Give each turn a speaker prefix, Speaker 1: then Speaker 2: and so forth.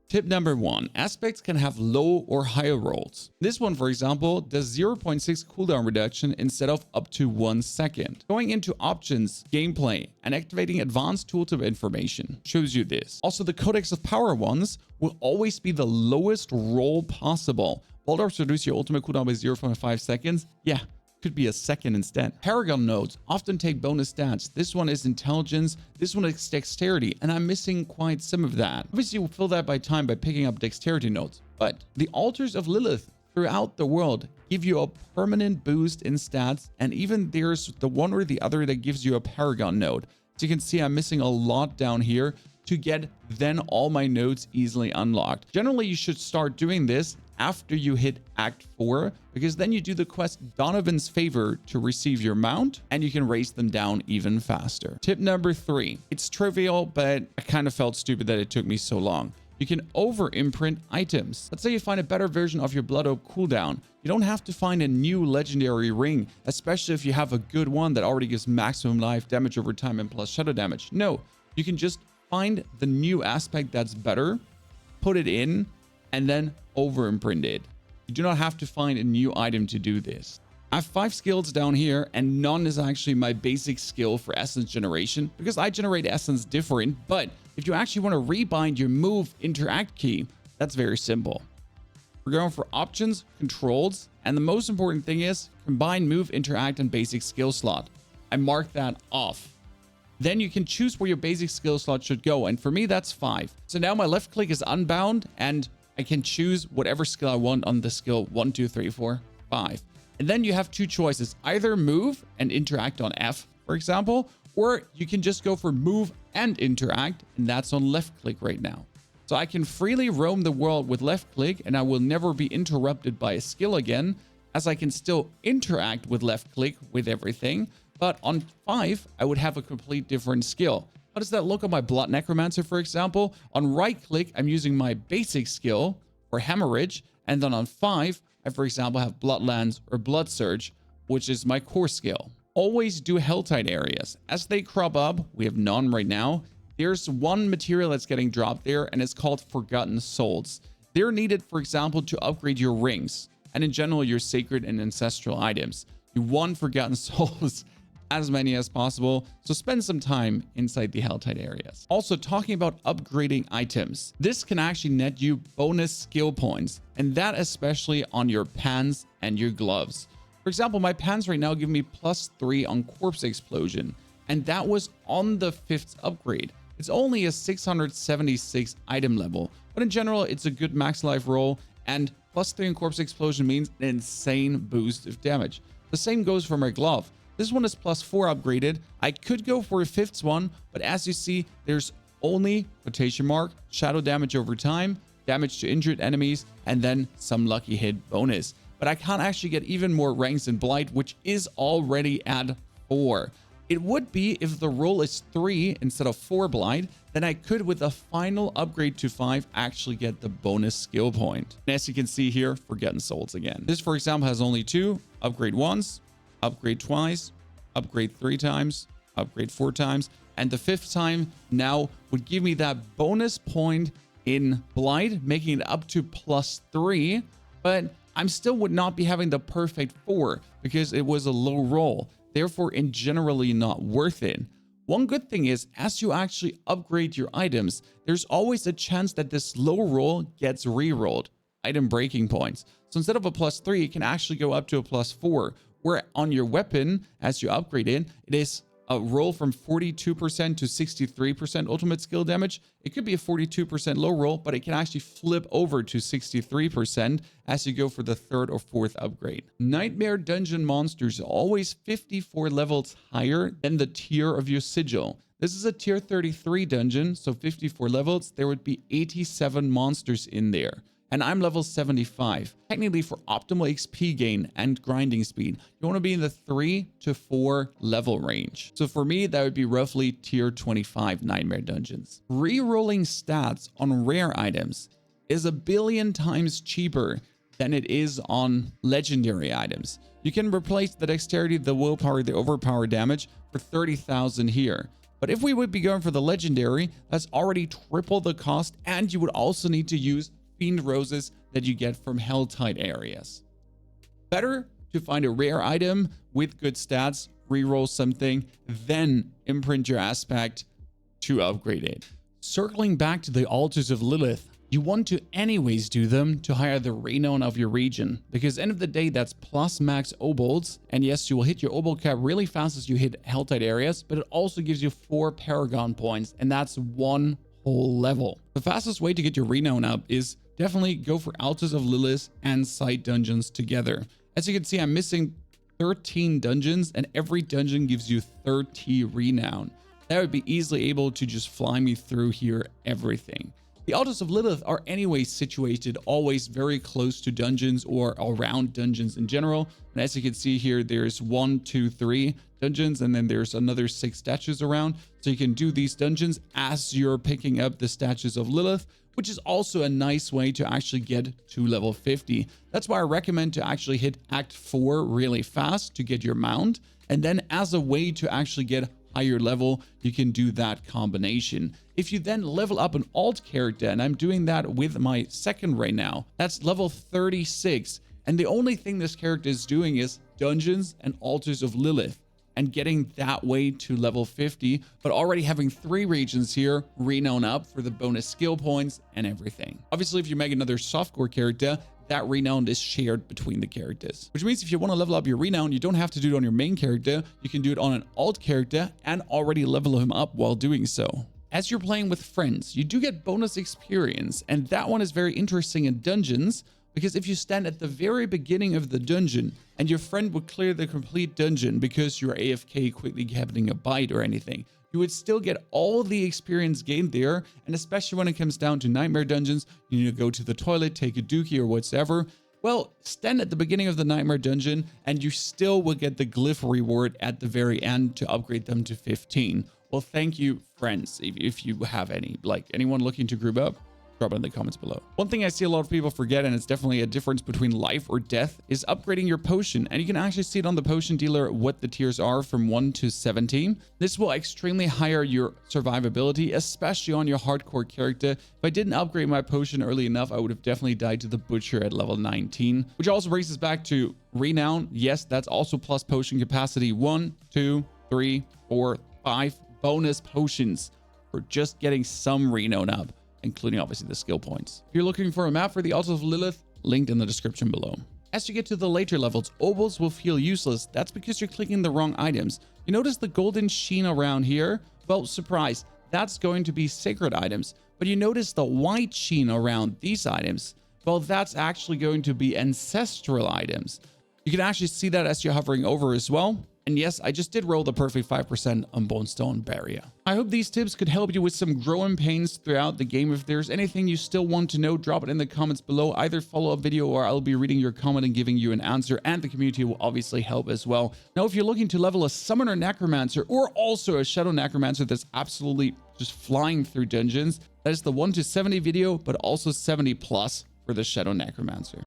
Speaker 1: Tip number 1, aspects can have low or higher rolls. This one, for example, does 0.6 cooldown reduction instead of up to 1 second. Going into options, gameplay, and activating advanced tooltip information shows you this. Also, the Codex of Power ones will always be the lowest roll possible. Bolt Orbs reduce your ultimate cooldown by 0.5 seconds. Yeah, could be a second instead. Paragon nodes often take bonus stats. This one is intelligence, this one is dexterity, and I'm missing quite some of that. Obviously, we'll fill that by time by picking up dexterity nodes, but the altars of Lilith throughout the world give you a permanent boost in stats, and even there's the one or the other that gives you a Paragon node. So you can see I'm missing a lot down here to get then all my nodes easily unlocked. Generally, you should start doing this after you hit Act 4, because then you do the quest Donovan's Favor to receive your mount, and you can raise them down even faster. Tip number 3. It's trivial, but I kind of felt stupid that it took me so long. You can over imprint items. Let's say you find a better version of your Blood Oak cooldown. You don't have to find a new legendary ring, especially if you have a good one that already gives maximum life damage over time and plus shadow damage. No, you can just find the new aspect that's better, put it in, and then over imprint it. You do not have to find a new item to do this. I have 5 skills down here, and none is actually my basic skill for essence generation, because I generate essence different. But if you actually want to rebind your move interact key, that's very simple. We're going for options, controls, and the most important thing is combine move, interact, and basic skill slot. I mark that off. Then you can choose where your basic skill slot should go, and for me that's 5. So now my left click is unbound, and I can choose whatever skill I want on the skill 1, 2, 3, 4, 5. And then you have 2 choices, either move and interact on F, for example, or you can just go for move and interact, and that's on left click right now. So I can freely roam the world with left click, and I will never be interrupted by a skill again, as I can still interact with left click with everything. But on 5, I would have a complete different skill. How does that look on my Blood Necromancer, for example? On right click, I'm using my basic skill for hemorrhage. And then on 5, I, for example, have Bloodlands or Blood Surge, which is my core skill. Always do Helltide areas. As they crop up, we have none right now. There's one material that's getting dropped there, and it's called Forgotten Souls. They're needed, for example, to upgrade your rings, and in general, your sacred and ancestral items. You want Forgotten Souls as many as possible, so spend some time inside the Helltide areas. Also, talking about upgrading items, this can actually net you bonus skill points, and that especially on your pants and your gloves. For example, my pants right now give me +3 on Corpse Explosion, and that was on the 5th upgrade. It's only a 676 item level, but in general, it's a good max life roll, and +3 on Corpse Explosion means an insane boost of damage. The same goes for my glove. This one is +4 upgraded. I could go for a 5th one, but as you see, there's only quotation mark shadow damage over time, damage to injured enemies, and then some lucky hit bonus. But I can't actually get even more ranks in Blight, which is already at 4. It would be if the roll is 3 instead of 4 Blight, then I could, with a final upgrade to 5, actually get the bonus skill point. And as you can see here, Forgotten Souls again. This, for example, has only 2. Upgrade once, upgrade twice, upgrade 3 times, upgrade 4 times, and the 5th time now would give me that bonus point in Blight, making it up to +3, but I'm still would not be having the perfect 4 because it was a low roll, therefore in generally not worth it. One good thing is, as you actually upgrade your items, there's always a chance that this low roll gets re-rolled, item breaking points. So instead of a +3, it can actually go up to a +4, where on your weapon, as you upgrade it, it is a roll from 42% to 63% ultimate skill damage. It could be a 42% low roll, but it can actually flip over to 63% as you go for the 3rd or 4th upgrade. Nightmare dungeon monsters are always 54 levels higher than the tier of your sigil. This is a tier 33 dungeon, so 54 levels, there would be 87 monsters in there. And I'm level 75. Technically, for optimal XP gain and grinding speed, you want to be in the 3 to 4 level range. So for me, that would be roughly tier 25 Nightmare Dungeons. Rerolling stats on rare items is a billion times cheaper than it is on legendary items. You can replace the dexterity, the willpower, the overpower damage for 30,000 here. But if we would be going for the legendary, that's already triple the cost, and you would also need to use Fiend Roses that you get from Helltide areas. Better to find a rare item with good stats, reroll something, then imprint your aspect to upgrade it. Circling back to the Altars of Lilith, you want to anyways do them to hire the Renown of your region, because end of the day, that's plus max Obols, and yes, you will hit your Obol cap really fast as you hit Helltide areas, but it also gives you 4 Paragon points, and that's 1 whole level. The fastest way to get your Renown up is definitely go for Altars of Lilith and side dungeons together. As you can see, I'm missing 13 dungeons, and every dungeon gives you 30 Renown. That would be easily able to just fly me through here everything. The Altars of Lilith are anyway situated always very close to dungeons or around dungeons in general. And as you can see here, there's 1, 2, 3 dungeons, and then there's another 6 statues around. So you can do these dungeons as you're picking up the statues of Lilith, which is also a nice way to actually get to level 50. That's why I recommend to actually hit Act 4 really fast to get your mount. And then as a way to actually get higher level, you can do that combination. If you then level up an alt character, and I'm doing that with my second right now, that's level 36. And the only thing this character is doing is dungeons and Altars of Lilith, and getting that way to level 50, but already having 3 regions here, Renown up for the bonus skill points and everything. Obviously, if you make another softcore character, that Renown is shared between the characters, which means if you want to level up your Renown, you don't have to do it on your main character. You can do it on an alt character and already level him up while doing so. As you're playing with friends, you do get bonus experience, and that one is very interesting in dungeons, because if you stand at the very beginning of the dungeon and your friend would clear the complete dungeon because you're AFK quickly having a bite or anything, you would still get all the experience gained there. And especially when it comes down to nightmare dungeons, you need to go to the toilet, take a dookie or whatever. Well, stand at the beginning of the nightmare dungeon and you still will get the glyph reward at the very end to upgrade them to 15. Well, thank you, friends, if you have any. Like, anyone looking to group up, drop it in the comments below. One thing I see a lot of people forget, and it's definitely a difference between life or death, is upgrading your potion. And you can actually see it on the potion dealer what the tiers are from 1 to 17. This will extremely higher your survivability, especially on your hardcore character. If I didn't upgrade my potion early enough, I would have definitely died to the butcher at level 19, which also brings us back to Renown. Yes, that's also plus potion capacity. 1, 2, 3, 4, 5 bonus potions for just getting some Renown up, including obviously the skill points. If you're looking for a map for the Altars of Lilith, linked in the description below. As you get to the later levels, Obols will feel useless. That's because you're clicking the wrong items. You notice the golden sheen around here? Well, surprise, that's going to be sacred items. But you notice the white sheen around these items? Well, that's actually going to be ancestral items. You can actually see that as you're hovering over as well. And yes, I just did roll the perfect 5% on Bonestone Barrier. I hope these tips could help you with some growing pains throughout the game. If there's anything you still want to know, drop it in the comments below. Either follow up video or I'll be reading your comment and giving you an answer, and the community will obviously help as well. Now, if you're looking to level a Summoner Necromancer or also a Shadow Necromancer that's absolutely just flying through dungeons, that is the 1 to 70 video, but also 70 plus for the Shadow Necromancer.